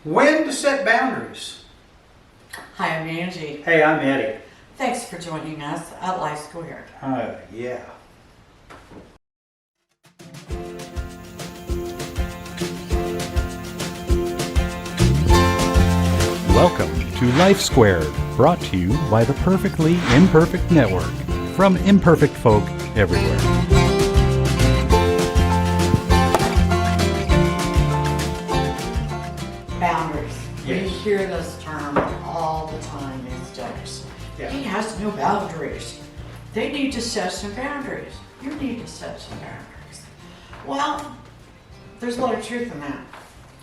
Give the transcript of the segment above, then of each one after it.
When to set boundaries. Hi, I'm Angie. Hey, I'm Eddie. Thanks for joining us at Life Squared. Yeah. Welcome to Life Squared, brought to you by the Perfectly Imperfect Network, from imperfect folk everywhere. Boundaries. We Yes. hear this term all the time these days. Yeah. He has no boundaries. They need to set some boundaries. You need to set some boundaries. Well, there's a lot of truth in that.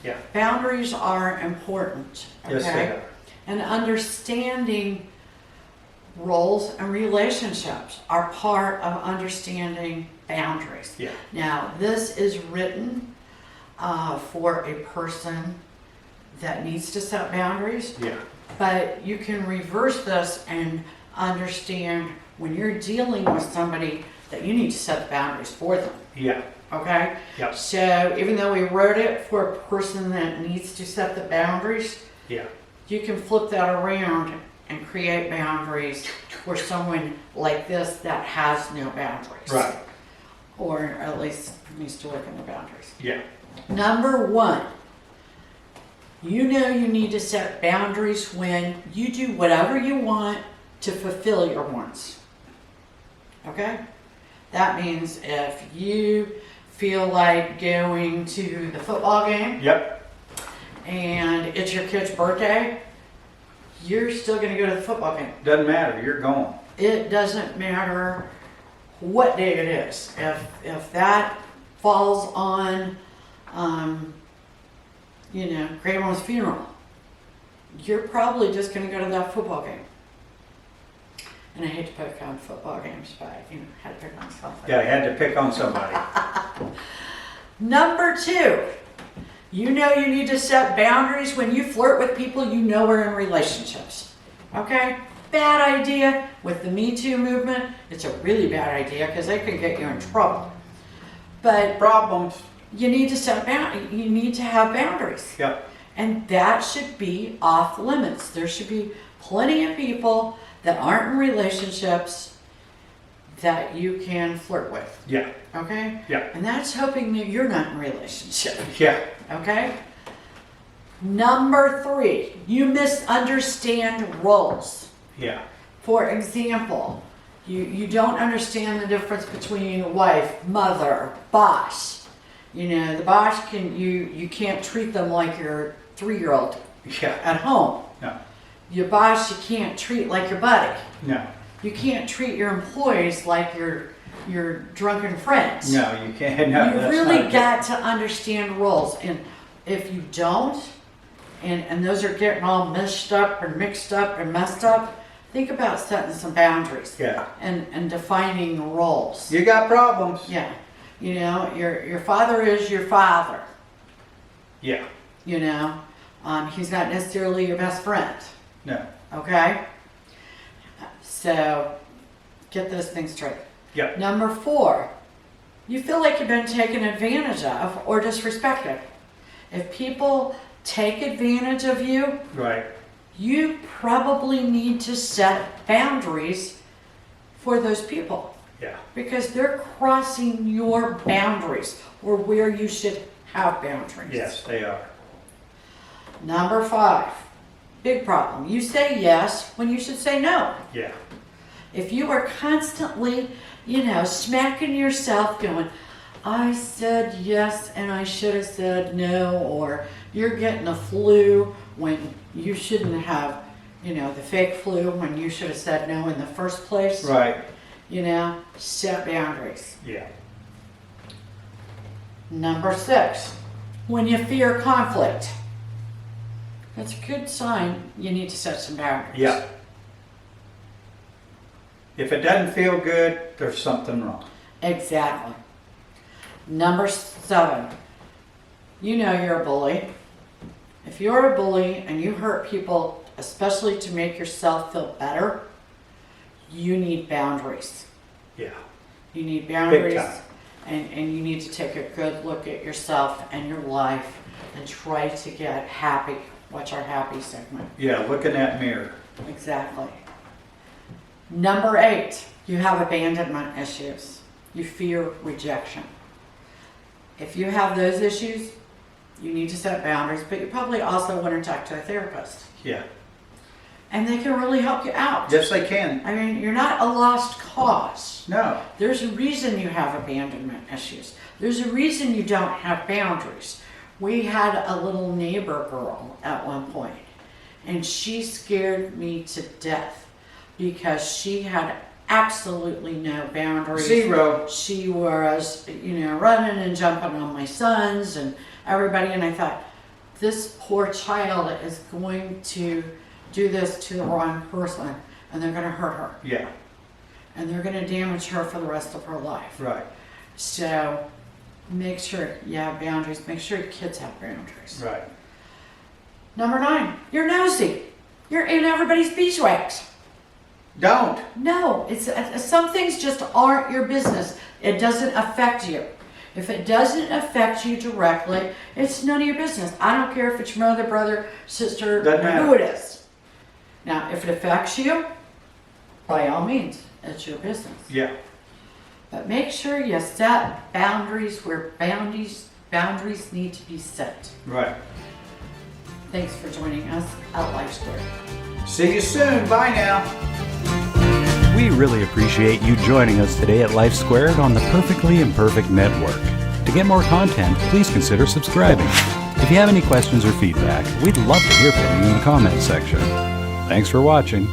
Yeah. Boundaries are important. Yes, they are. And understanding roles and relationships are part of understanding boundaries. Yeah. Now, this is written for a person that needs to set boundaries, Yeah. but you can reverse this and understand when you're dealing with somebody that you need to set boundaries for them. Yeah. Okay? Yep. So even though we wrote it for a person that needs to set the boundaries, Yeah. you can flip that around and create boundaries for someone like this that has no boundaries. Right. Or at least needs to work on the boundaries. Yeah. Number one, you know you need to set boundaries when you do whatever you want to fulfill your wants. Okay? That means if you feel like going to the football game Yep. and it's your kid's birthday, you're still going to go to the football game. Doesn't matter. You're going. It doesn't matter what day it is. If that falls on, grandma's funeral, you're probably just going to go to that football game. And I hate to pick on football games, but had to pick on something. Yeah, I had to pick on somebody. Number two, you know you need to set boundaries when you flirt with people you know are in relationships. Okay? Bad idea. With the Me Too movement, it's a really bad idea because they could get you in trouble. But Problems. you need to you need to have boundaries. Yep. And that should be off limits. There should be plenty of people that aren't in relationships that you can flirt with. Yeah. Okay? Yeah. And that's hoping that you're not in a relationship. Yeah. Okay? Number three, you misunderstand roles. Yeah. For example, you don't understand the difference between wife, mother, boss. The boss you can't treat them like your 3-year-old Yeah. at home. No. Your boss you can't treat like your buddy. No. You can't treat your employees like your drunken friends. No, you can't. No, You that's really not got to understand roles, and if you don't, and those are getting all mixed up and messed up, think about setting some boundaries. Yeah. And defining roles. You got problems. Yeah. Your father is your father. Yeah. He's not necessarily your best friend. No. Okay? So, get those things straight. Yep. Number four, you feel like you've been taken advantage of or disrespected. If people take advantage of you, Right. you probably need to set boundaries for those people Yeah. because they're crossing your boundaries or where you should have boundaries. Yes, they are. Number five, big problem. You say yes when you should say no. Yeah. If you are constantly, smacking yourself going, I said yes and I should have said no, or you're getting a flu when you shouldn't have, the fake flu when you should have said no in the first place. Right. Set boundaries. Yeah. Number six, when you fear conflict. That's a good sign you need to set some boundaries. Yeah. If it doesn't feel good, there's something wrong. Exactly. Number seven, you're a bully. If you're a bully and you hurt people, especially to make yourself feel better, you need boundaries. Yeah. You need boundaries. Big time. And you need to take a good look at yourself and your life and try to get happy. Watch our happy segment. Yeah, look in that mirror. Exactly. Number 8, you have abandonment issues. You fear rejection. If you have those issues, you need to set boundaries, but you probably also want to talk to a therapist. Yeah. And they can really help you out. Yes, they can. I mean, you're not a lost cause. No. There's a reason you have abandonment issues. There's a reason you don't have boundaries. We had a little neighbor girl at one point, and she scared me to death because she had absolutely no boundaries. 0. She was, running and jumping on my sons and everybody, and I thought, this poor child is going to do this to the wrong person, and they're going to hurt her, Yeah. and they're going to damage her for the rest of her life. Right. So make sure you have boundaries. Make sure your kids have boundaries. Right. Number 9, you're nosy. You're in everybody's beeswax. Don't. No, it's some things just aren't your business. It doesn't affect you. If it doesn't affect you directly, it's none of your business. I don't care if it's your mother, brother, sister, Doesn't matter. who it is. Now, if it affects you, by all means, it's your business. Yeah. But make sure you set boundaries where boundaries need to be set. Right. Thanks for joining us at Life Square. See you soon. Bye now. We really appreciate you joining us today at Life Squared on the Perfectly Imperfect Network. To get more content, please consider subscribing. If you have any questions or feedback, we'd love to hear from you in the comments section. Thanks for watching.